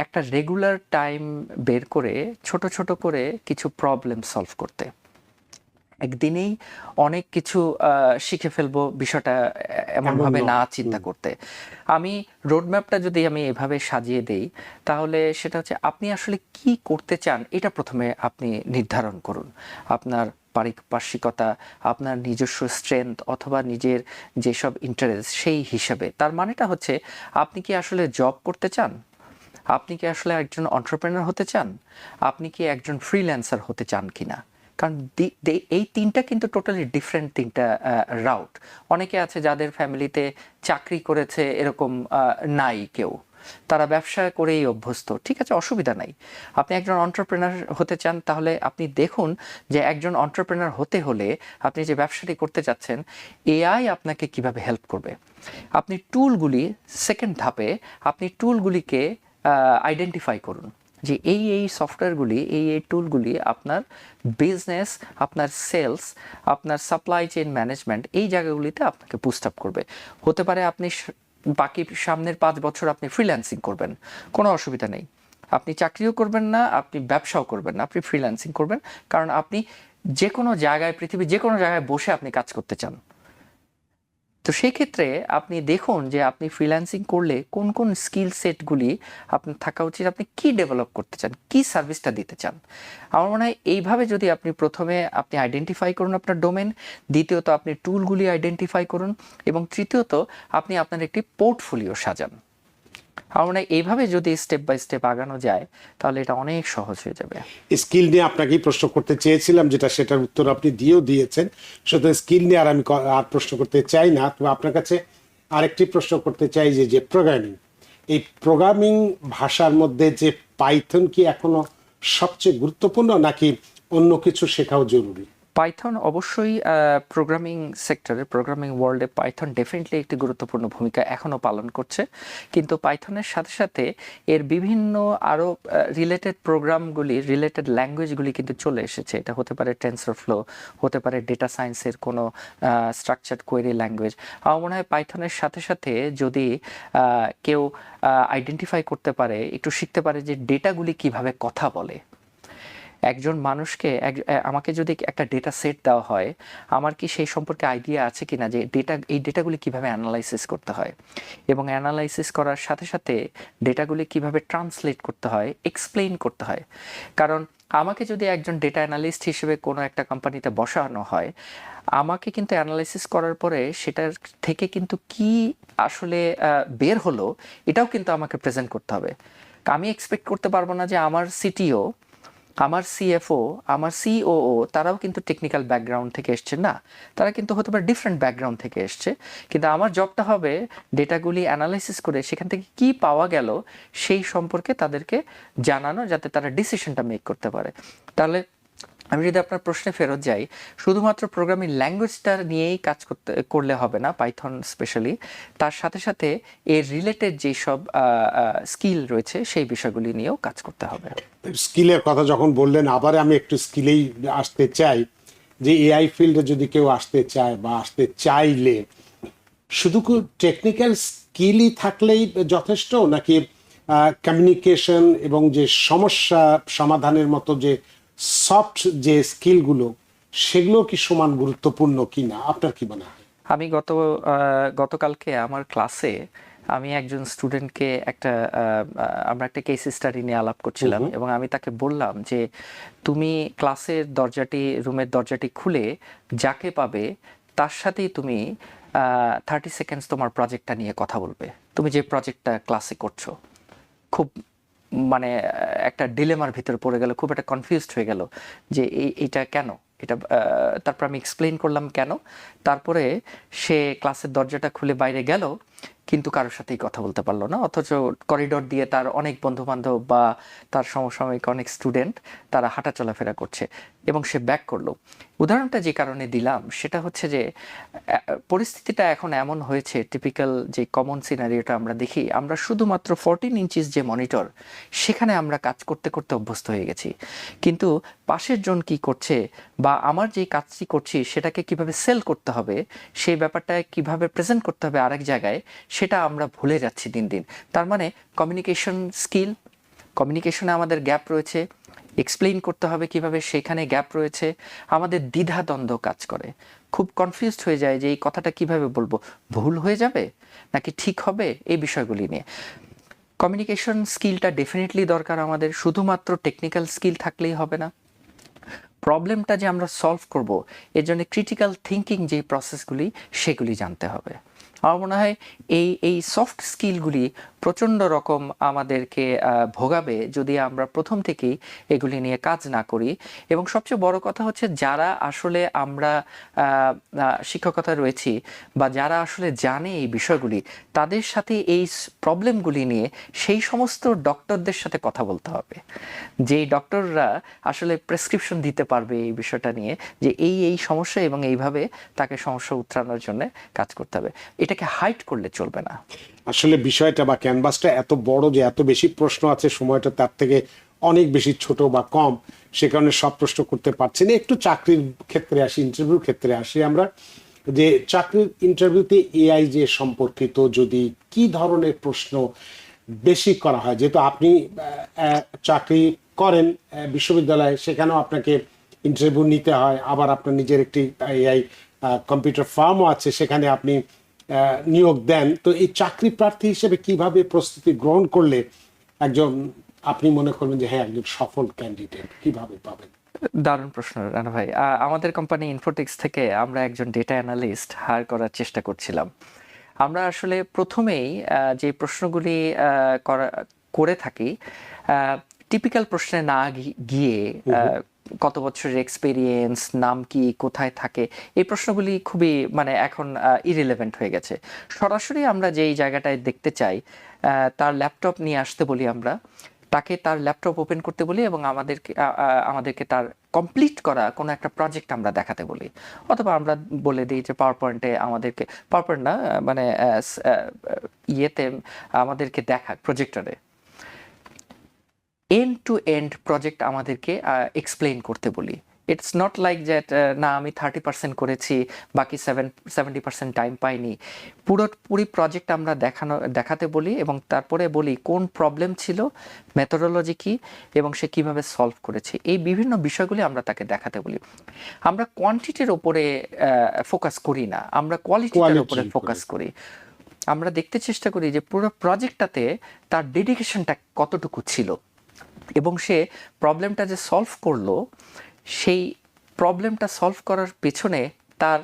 একটা রেগুলার টাইম বের করে ছোট ছোট করে কিছু প্রবলেম সলভ করতে। একদিনেই অনেক কিছু শিখে ফেলবো বিষয়টা এমনভাবে না চিন্তা করতে। আমি রোডম্যাপটা যদি আমি এভাবে সাজিয়ে দেই, তাহলে সেটা হচ্ছে আপনি আসলে কি করতে চান এটা প্রথমে আপনি নির্ধারণ করুন। আপনার পারিপার্শ্বিকতা, আপনার নিজস্ব স্ট্রেংথ অথবা নিজের যেসব ইন্টারেস্ট সেই হিসাবে। তার মানেটা হচ্ছে আপনি কি আসলে জব করতে চান, আপনি কি আসলে একজন এন্টারপ্রেনার হতে চান, আপনি কি একজন ফ্রিল্যান্সার হতে চান কিনা। কারণ এই তিনটা কিন্তু টোটালি ডিফারেন্ট তিনটা রাউট। অনেকে আছে যাদের ফ্যামিলিতে চাকরি করেছে এরকম নাই কেউ, তারা ব্যবসা করেই অভ্যস্ত, ঠিক আছে, অসুবিধা নাই। আপনি একজন এন্টারপ্রেনার হতে চান, তাহলে আপনি দেখুন যে একজন এন্টারপ্রেনার হতে হলে আপনি যে ব্যবসাটি করতে চাচ্ছেন, এআই আপনাকে কিভাবে হেল্প করবে। আপনি টুলগুলি, সেকেন্ড ধাপে আপনি টুলগুলিকে আইডেন্টিফাই করুন যে এই সফটওয়্যারগুলি, এই টুলগুলি আপনার বিজনেস, আপনার সেলস, আপনার সাপ্লাই চেইন ম্যানেজমেন্ট, এই জায়গাগুলিতে আপনাকে বুস্ট আপ করবে। হতে পারে আপনি বাকি সামনের 5 বছর আপনি ফ্রিল্যান্সিং করবেন, কোনো অসুবিধা নেই। আপনি চাকরিও করবেন না, আপনি ব্যবসাও করবেন না, আপনি ফ্রিল্যান্সিং করবেন, কারণ আপনি যে কোনো জায়গায়, পৃথিবীর যে কোনো জায়গায় বসে আপনি কাজ করতে চান। তো সেই ক্ষেত্রে আপনি দেখুন যে আপনি ফ্রিল্যান্সিং করলে কোন কোন স্কিল সেটগুলি আপনার থাকা উচিত, আপনি কি ডেভেলপ করতে চান, কি সার্ভিসটা দিতে চান। আমার মনে হয় এইভাবে যদি আপনি প্রথমে আপনি আইডেন্টিফাই করুন আপনার ডোমেন, দ্বিতীয়ত আপনি টুলগুলি আইডেন্টিফাই করুন, এবং তৃতীয়ত আপনি আপনার একটি পোর্টফোলিও সাজান। আমার মনে হয় এইভাবে যদি স্টেপ বাই স্টেপ আগানো যায় তাহলে এটা অনেক সহজ হয়ে যাবে। স্কিল নিয়ে আপনাকেই প্রশ্ন করতে চেয়েছিলাম, যেটা সেটার উত্তর আপনি দিয়েও দিয়েছেন। সুতরাং স্কিল নিয়ে আর আমি আর প্রশ্ন করতে চাই না। তবে আপনার কাছে আরেকটি প্রশ্ন করতে চাই যে প্রোগ্রামিং, এই প্রোগ্রামিং ভাষার মধ্যে যে পাইথন কি এখনো সবচেয়ে গুরুত্বপূর্ণ, নাকি অন্য কিছু শেখাও জরুরি? পাইথন অবশ্যই প্রোগ্রামিং সেক্টরে, প্রোগ্রামিং ওয়ার্ল্ডে পাইথন ডেফিনেটলি একটি গুরুত্বপূর্ণ ভূমিকা এখনও পালন করছে। কিন্তু পাইথনের সাথে সাথে এর বিভিন্ন আরও রিলেটেড প্রোগ্রামগুলি, রিলেটেড ল্যাঙ্গুয়েজগুলি কিন্তু চলে এসেছে। এটা হতে পারে টেনসরফ্লো, হতে পারে ডেটা সায়েন্সের কোনো স্ট্রাকচার্ড কোয়েরি ল্যাঙ্গুয়েজ। আমার মনে হয় পাইথনের সাথে সাথে যদি কেউ আইডেন্টিফাই করতে পারে, একটু শিখতে পারে যে ডেটাগুলি কিভাবে কথা বলে। একজন মানুষকে, আমাকে যদি একটা ডেটা সেট দেওয়া হয়, আমার কি সেই সম্পর্কে আইডিয়া আছে কিনা যে এই ডেটাগুলি কিভাবে অ্যানালাইসিস করতে হয়, এবং অ্যানালাইসিস করার সাথে সাথে ডেটাগুলি কিভাবে ট্রান্সলেট করতে হয়, এক্সপ্লেইন করতে হয়। কারণ আমাকে যদি একজন ডেটা অ্যানালিস্ট হিসেবে কোনো একটা কোম্পানিতে বসানো হয়, আমাকে কিন্তু অ্যানালাইসিস করার পরে সেটার থেকে কিন্তু কি আসলে বের হলো এটাও কিন্তু আমাকে প্রেজেন্ট করতে হবে। আমি এক্সপেক্ট করতে পারবো না যে আমার সিটিও, আমার সিএফও, আমার সিওও তারাও কিন্তু টেকনিক্যাল ব্যাকগ্রাউন্ড থেকে এসছে না, তারা কিন্তু হতে পারে ডিফারেন্ট ব্যাকগ্রাউন্ড থেকে এসছে। কিন্তু আমার জবটা হবে ডেটাগুলি অ্যানালাইসিস করে সেখান থেকে কি পাওয়া গেল সেই সম্পর্কে তাদেরকে জানানো, যাতে তারা ডিসিশনটা মেক করতে পারে। তাহলে আমি যদি আপনার প্রশ্নে ফেরত যাই, শুধুমাত্র প্রোগ্রামিং ল্যাঙ্গুয়েজটা নিয়েই কাজ করলে হবে না, পাইথন স্পেশালি, তার সাথে সাথে এর রিলেটেড যেসব স্কিল রয়েছে সেই বিষয়গুলি নিয়েও কাজ করতে হবে। স্কিলের কথা যখন বললেন, আবার আমি একটু স্কিলেই আসতে চাই, যে এআই ফিল্ডে যদি কেউ আসতে চায় বা আসতে চাইলে শুধু টেকনিক্যাল স্কিলই থাকলেই যথেষ্ট, নাকি কমিউনিকেশন এবং যে সমস্যা সমাধানের মতো যে সফট যে স্কিলগুলো, সেগুলো কি সমান গুরুত্বপূর্ণ কিনা, আপনার কি মনে হয়? আমি গতকালকে আমার ক্লাসে আমি একজন স্টুডেন্টকে আমরা একটা কেস স্টাডি নিয়ে আলাপ করছিলাম, এবং আমি তাকে বললাম যে তুমি ক্লাসের দরজাটি, রুমের দরজাটি খুলে যাকে পাবে তার সাথেই তুমি 30 সেকেন্ডস তোমার প্রজেক্টটা নিয়ে কথা বলবে। তুমি যে প্রজেক্টটা ক্লাসে করছো, খুব মানে একটা ডিলেমার ভিতরে পড়ে গেল, খুব একটা কনফিউজড হয়ে গেল যে এইটা কেন, এটা তারপর আমি এক্সপ্লেইন করলাম কেন। তারপরে সে ক্লাসের দরজাটা খুলে বাইরে গেল, কিন্তু কারোর সাথেই কথা বলতে পারলো না, অথচ করিডোর দিয়ে তার অনেক বন্ধু বান্ধব বা তার সমসাময়িক অনেক স্টুডেন্ট তারা হাঁটা চলাফেরা করছে, এবং সে ব্যাক করলো। উদাহরণটা যে কারণে দিলাম সেটা হচ্ছে যে পরিস্থিতিটা এখন এমন হয়েছে, টিপিক্যাল যে কমন সিনারিওটা আমরা দেখি, আমরা শুধুমাত্র 14 ইঞ্চিস যে মনিটর, সেখানে আমরা কাজ করতে করতে অভ্যস্ত হয়ে গেছি, কিন্তু পাশের জন কি করছে বা আমার যে কাজটি করছি সেটাকে কিভাবে সেল করতে হবে, সেই ব্যাপারটা কিভাবে প্রেজেন্ট করতে হবে আরেক জায়গায়, সেটা আমরা ভুলে যাচ্ছি দিন দিন। তার মানে কমিউনিকেশনে আমাদের গ্যাপ রয়েছে, এক্সপ্লেইন করতে হবে কিভাবে, সেখানে গ্যাপ রয়েছে, আমাদের দ্বিধাদ্বন্দ্ব কাজ করে, খুব কনফিউজড হয়ে যায় যে এই কথাটা কিভাবে বলবো, ভুল হয়ে যাবে নাকি ঠিক হবে, এই বিষয়গুলি নিয়ে। কমিউনিকেশন স্কিলটা ডেফিনেটলি দরকার আমাদের, শুধুমাত্র টেকনিক্যাল স্কিল থাকলেই হবে না। প্রবলেমটা যে আমরা সলভ করব, এর জন্য ক্রিটিক্যাল থিঙ্কিং যে প্রসেসগুলি, সেগুলি জানতে হবে। আমার মনে হয় এই সফট স্কিলগুলি প্রচণ্ড রকম আমাদেরকে ভোগাবে যদি আমরা প্রথম থেকেই এগুলি নিয়ে কাজ না করি। এবং সবচেয়ে বড় কথা হচ্ছে যারা আসলে আমরা শিক্ষকতা রয়েছি বা যারা আসলে জানে এই বিষয়গুলি, তাদের সাথে এই প্রবলেমগুলি নিয়ে সেই সমস্ত ডক্টরদের সাথে কথা বলতে হবে, যেই ডক্টররা আসলে প্রেসক্রিপশন দিতে পারবে এই বিষয়টা নিয়ে, যে এই সমস্যা এবং এইভাবে তাকে সমস্যা উত্তরানোর জন্য কাজ করতে হবে। এটাকে হাইড করলে চলবে না। আসলে বিষয়টা বা ক্যানভাসটা এত বড় যে এত বেশি প্রশ্ন আছে, সময়টা তার থেকে অনেক বেশি ছোট বা কম, সে কারণে সব প্রশ্ন করতে পারছি না। একটু চাকরির ক্ষেত্রে আসি, ইন্টারভিউর ক্ষেত্রে আসি আমরা, যে চাকরির ইন্টারভিউতে এআই যে সম্পর্কিত যদি কি ধরনের প্রশ্ন বেশি করা হয়, যেহেতু আপনি চাকরি করেন বিশ্ববিদ্যালয়ে, সেখানেও আপনাকে ইন্টারভিউ নিতে হয়, আবার আপনার নিজের একটি এআই কম্পিউটার ফার্মও আছে, সেখানে আপনি নিয়োগ দেন। তো এই চাকরি প্রার্থী হিসেবে কিভাবে প্রস্তুতি গ্রহণ করলে একজন, আপনি মনে করবেন যে হ্যাঁ একজন সফল ক্যান্ডিডেট কিভাবে পাবেন? দারুণ প্রশ্ন রানা ভাই। আমাদের কোম্পানি ইনফোটেক্স থেকে আমরা একজন ডেটা অ্যানালিস্ট হায়ার করার চেষ্টা করছিলাম। আমরা আসলে প্রথমেই যে প্রশ্নগুলি করে থাকি, টিপিক্যাল প্রশ্নে না গিয়ে কত বছরের এক্সপেরিয়েন্স, নাম কি, কোথায় থাকে, এই প্রশ্নগুলি খুবই মানে এখন ইরিলেভেন্ট হয়ে গেছে। সরাসরি আমরা যেই জায়গাটায় দেখতে চাই, তার ল্যাপটপ নিয়ে আসতে বলি, আমরা তাকে তার ল্যাপটপ ওপেন করতে বলি এবং আমাদেরকে তার কমপ্লিট করা কোনো একটা প্রজেক্ট আমরা দেখাতে বলি, অথবা আমরা বলে দিই যে পাওয়ার পয়েন্টে আমাদেরকে, পাওয়ার পয়েন্ট না মানে ইয়েতে আমাদেরকে দেখাক, প্রজেক্টরে এন্ড টু এন্ড প্রজেক্ট আমাদেরকে এক্সপ্লেইন করতে বলি। ইটস নট লাইক দ্যাট না আমি 30% করেছি, বাকি 70% টাইম পাইনি। পুরোপুরি প্রজেক্ট আমরা দেখাতে বলি এবং তারপরে বলি কোন প্রবলেম ছিল, মেথোডোলজি কি, এবং সে কিভাবে সলভ করেছে। এই বিভিন্ন বিষয়গুলি আমরা তাকে দেখাতে বলি। আমরা কোয়ান্টিটির ওপরে ফোকাস করি না, আমরা কোয়ালিটির ওপরে ফোকাস করি। আমরা দেখতে চেষ্টা করি যে পুরো প্রজেক্টটাতে তার ডেডিকেশনটা কতটুকু ছিল এবং সে প্রবলেমটা যে সলভ করলো, সেই প্রবলেমটা সলভ করার পেছনে তার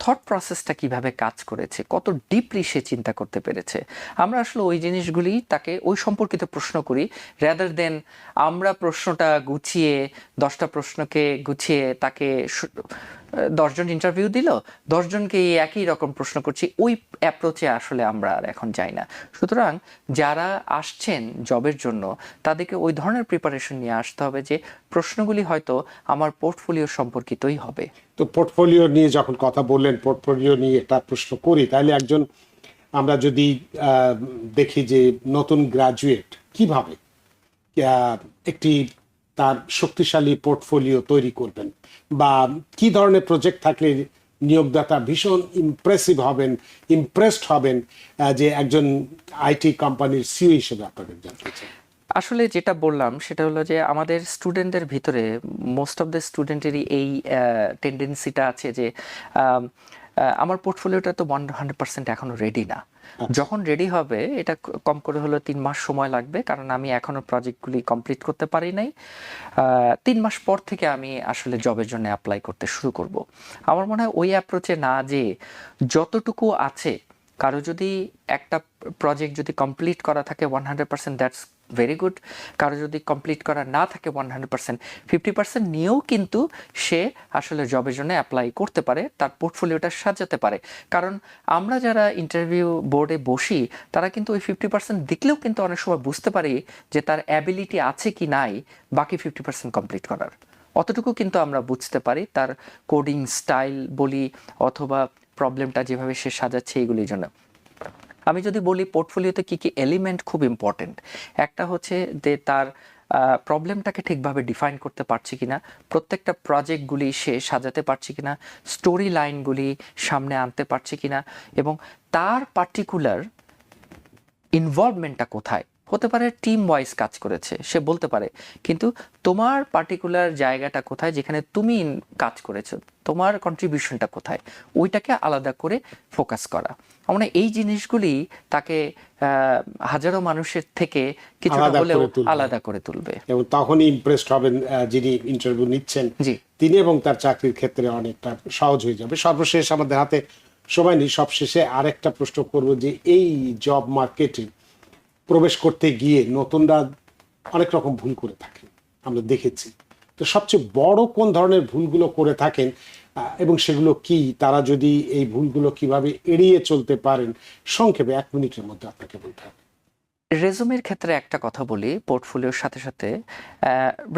থট প্রসেসটা কিভাবে কাজ করেছে, কত ডিপলি সে চিন্তা করতে পেরেছে। আমরা আসলে ওই জিনিসগুলি তাকে ওই সম্পর্কিত প্রশ্ন করি, রেদার দেন আমরা প্রশ্নটা গুছিয়ে 10টা প্রশ্নকে গুছিয়ে তাকে 10 জন ইন্টারভিউ দিল, 10 জনকে একই রকম প্রশ্ন করছি। ওই অ্যাপ্রোচে আসলে আমরা আর এখন যাই না। সুতরাং যারা আসছেন জবের জন্য, তাদেরকে ওই ধরনের প্রিপারেশন নিয়ে আসতে হবে যে প্রশ্নগুলি হয়তো আমার পোর্টফোলিও সম্পর্কিতই হবে। তো পোর্টফোলিও নিয়ে যখন কথা বললেন, পোর্টফোলিও নিয়ে একটা প্রশ্ন করি, তাহলে একজন, আমরা যদি দেখি যে নতুন গ্রাজুয়েট কিভাবে একটি তার শক্তিশালী পোর্টফোলিও তৈরি করবেন, বা কি ধরনের প্রজেক্ট থাকলে নিয়োগদাতা ভীষণ ইমপ্রেসড হবেন, যে একজন আইটি কোম্পানির সিইও হিসেবে আপনাদের জানতে চাই। আসলে যেটা বললাম সেটা হলো যে আমাদের স্টুডেন্টদের ভিতরে মোস্ট অফ দ্য স্টুডেন্টেরই এই টেন্ডেন্সিটা আছে যে আমার পোর্টফোলিওটা তো 100% এখনো রেডি না। যখন রেডি হবে, এটা কম করে হলো 3 মাস সময় লাগবে, কারণ আমি এখনো প্রজেক্টগুলি কমপ্লিট করতে পারি নাই। 3 মাস পর থেকে আমি আসলে জবের জন্য অ্যাপ্লাই করতে শুরু করব। আমার মনে হয় ওই অ্যাপ্রোচে না যে যতটুকু আছে, কারো যদি একটা প্রজেক্ট যদি কমপ্লিট করা থাকে 100%, দ্যাটস ভেরি গুড। কারো যদি কমপ্লিট করা না থাকে 100%, 50% নিয়েও কিন্তু সে আসলে জবের জন্য অ্যাপ্লাই করতে পারে, তার পোর্টফোলিওটা সাজাতে পারে। কারণ আমরা যারা ইন্টারভিউ বোর্ডে বসি, তারা কিন্তু ওই 50% দেখলেও কিন্তু অনেক সময় বুঝতে পারি যে তার অ্যাবিলিটি আছে কি নাই বাকি 50% কমপ্লিট করার। অতটুকু কিন্তু আমরা বুঝতে পারি, তার কোডিং স্টাইল বলি অথবা প্রবলেমটা যেভাবে সে সাজাচ্ছে এইগুলির জন্য। আমি যদি বলি পোর্টফোলিওতে কি কি এলিমেন্ট খুব ইম্পর্টেন্ট, একটা হচ্ছে যে তার প্রবলেমটাকে ঠিকভাবে ডিফাইন করতে পারছে কিনা, প্রত্যেকটা প্রজেক্টগুলি সে সাজাতে পারছে কিনা, স্টোরি লাইনগুলি সামনে আনতে পারছে কিনা, এবং তার পার্টিকুলার ইনভলভমেন্টটা কোথায়। হতে পারে টিম ওয়াইজ কাজ করেছে, সে বলতে পারে, কিন্তু তোমার পার্টিকুলার জায়গাটা কোথায় যেখানে তুমি কাজ করেছো, তোমার কন্ট্রিবিউশনটা কোথায়, ওইটাকে আলাদা করে ফোকাস করা। মানে এই জিনিসগুলি তাকে হাজারো মানুষের থেকে কিছুটা হলেও আলাদা করে তুলবে এবং তখনই ইমপ্রেসড হবেন যিনি ইন্টারভিউ নিচ্ছেন তিনি, এবং তার চাকরির ক্ষেত্রে অনেকটা সহজ হয়ে যাবে। সর্বশেষ, আমাদের হাতে সময় নেই, সবশেষে আরেকটা প্রশ্ন করব যে এই জব মার্কেটে প্রবেশ করতে গিয়ে নতুনরা অনেক রকম ভুল করে থাকেন, আমরা দেখেছি। তো সবচেয়ে বড় কোন ধরনের ভুলগুলো করে থাকেন এবং সেগুলো কি, তারা যদি এই ভুলগুলো কিভাবে এড়িয়ে চলতে পারেন, সংক্ষেপে 1 মিনিটের মধ্যে আপনাকে বলতে হবে। রেজুমের ক্ষেত্রে একটা কথা বলি, পোর্টফোলিওর সাথে সাথে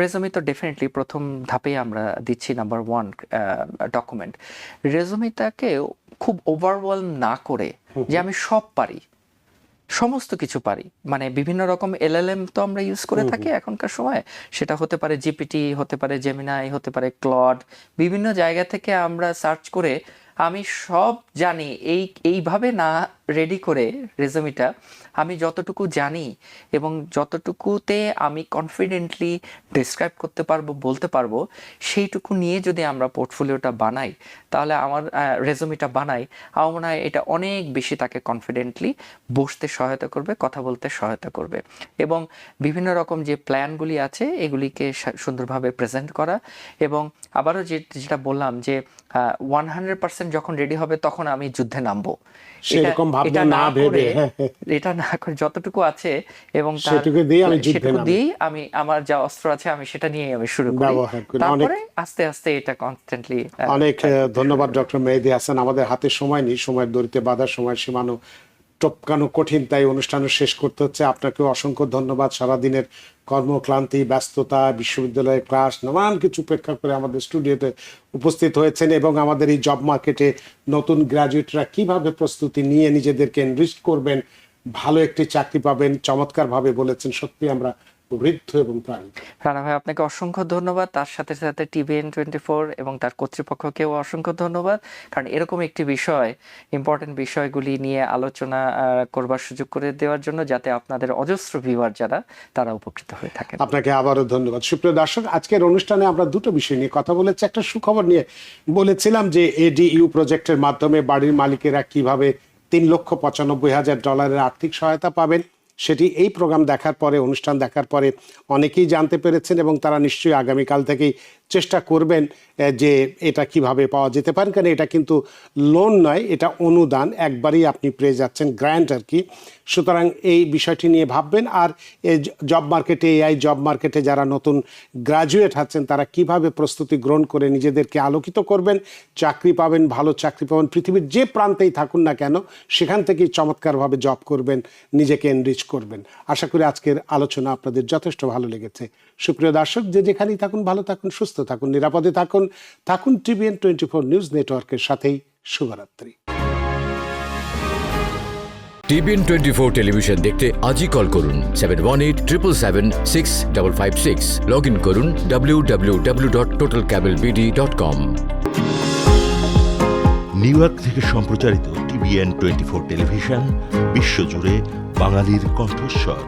রেজুমে তো ডেফিনেটলি প্রথম ধাপেই আমরা দিচ্ছি নাম্বার 1 ডকুমেন্ট। রেজুমেটাকে খুব ওভারওয়েলম না করে যে আমি সব পারি, সমস্ত কিছু পারি, মানে বিভিন্ন রকম এলএলএম তো আমরা ইউজ করে থাকি এখনকার সময়, সেটা হতে পারে জিপিটি, হতে পারে জেমিনাই, হতে পারে ক্লড, বিভিন্ন জায়গা থেকে আমরা সার্চ করে আমি সব জানি এইভাবে না রেডি করে রেজুমেটা আমি যতটুকু জানি এবং যতটুকুতে আমি কনফিডেন্টলি ডিসক্রাইব করতে পারবো, বলতে পারবো, সেইটুকু নিয়ে যদি আমরা পোর্টফোলিওটা বানাই, তাহলে আমার রেজুমেটা বানাই, আমার মনে হয় এটা অনেক বেশি তাকে কনফিডেন্টলি বসতে সহায়তা করবে, কথা বলতে সহায়তা করবে। এবং বিভিন্ন রকম যে প্ল্যানগুলি আছে এগুলিকে সুন্দরভাবে প্রেজেন্ট করা। এবং আবারও যেটা বললাম যে 100% যখন রেডি হবে তখন আমি যুদ্ধে নামবো, সেরকম ভাবনা না ভেবে, এটা না করে যতটুকু আছে এবং সেটুকু দিয়ে আমি যুদ্ধে সেটুকু নামবো। দিয়েই আমি আমার যা অস্ত্র আছে আমি সেটা নিয়ে আমি শুরু করি, ব্যবহার করি। তারপরে আস্তে আস্তে এটা কনস্ট্যান্টলি। অনেক ধন্যবাদ ডক্টর মেহেদী হাসান। আমাদের হাতে সময় নেই, সময়ের দড়িতে বাঁধা, সময় সীমানো টপকানো কঠিন, তাই অনুষ্ঠান শেষ করতে হচ্ছে। আপনাকেও অসংখ্য ধন্যবাদ। সারাদিনের কর্মক্লান্তি, ব্যস্ততা, বিশ্ববিদ্যালয়ের ক্লাস, নানান কিছু উপেক্ষা করে আমাদের স্টুডিওতে উপস্থিত হয়েছেন এবং আমাদের এই জব মার্কেটে নতুন গ্র্যাজুয়েটরা কিভাবে প্রস্তুতি নিয়ে নিজেদেরকে এনরিচ করবেন, ভালো একটি চাকরি পাবেন, চমৎকারভাবে বলেছেন। সত্যি আমরা বৃদ্ধ এবং প্রাণী। রানা ভাই, আপনাকে অসংখ্য ধন্যবাদ। তার সাথে সাথে টিভিএন 24 এবং তার কর্তৃপক্ষকেও অসংখ্য ধন্যবাদ, কারণ এরকম একটি বিষয়, ইম্পর্টেন্ট বিষয়গুলি নিয়ে আলোচনা করবার সুযোগ করে দেওয়ার জন্য, যাতে আপনাদের অজস্র ভিউয়ার যারা তারা উপকৃত হয়ে থাকেন। আপনাকে আবারও ধন্যবাদ। সুপ্রিয় দর্শক, আজকের অনুষ্ঠানে আমরা দুটো বিষয় নিয়ে কথা বলেছি। একটা সুখবর নিয়ে বলেছিলাম যে এডিইউ প্রজেক্টের মাধ্যমে বাড়ির মালিকেরা কিভাবে $3,95,000 আর্থিক সহায়তা পাবেন, সেটি এই প্রোগ্রাম দেখার পরে, অনুষ্ঠান দেখার পরে অনেকেই জানতে পেরেছেন এবং তারা নিশ্চয়ই আগামীকাল থেকেই চেষ্টা করবেন যে এটা কিভাবে পাওয়া যেতে পারে, কারণ এটা কিন্তু লোন নয়, এটা অনুদান, একবারই আপনি পেয়ে যাচ্ছেন, গ্র্যান্ট আর কি। সুতরাং এই বিষয়টি নিয়ে ভাববেন। আর এই জব মার্কেটে, এআই জব মার্কেটে যারা নতুন গ্রাজুয়েট আছেন তারা কিভাবে প্রস্তুতি গ্রহণ করে নিজেদেরকে আলোকিত করবেন, চাকরি পাবেন, ভালো চাকরি পাবেন, পৃথিবীর যে প্রান্তেই থাকুন না কেন সেখান থেকেই চমৎকারভাবে জব করবেন, নিজেকে এনরিচ করবেন। আশা করি আজকের আলোচনা আপনাদের যথেষ্ট ভালো লেগেছে। সুপ্রিয় দর্শক, যে যেখানেই থাকুন ভালো থাকুন, সুস্থ থাকুন, নিরাপদে থাকুন। থাকুন টিভিএন 24 নিউজ নেটওয়ার্কের সাথেই। শুভরাত্রি। টিভিএন 24 টেলিভিশন দেখতে আজই কল করুন 7187776556। লগ ইন করুন www.totalcablebd.com। নিউ ইয়র্ক থেকে সম্প্রচারিত টিভিএন 24 টেলিভিশন বিশ্বজুড়ে বাঙালির কণ্ঠস্বর।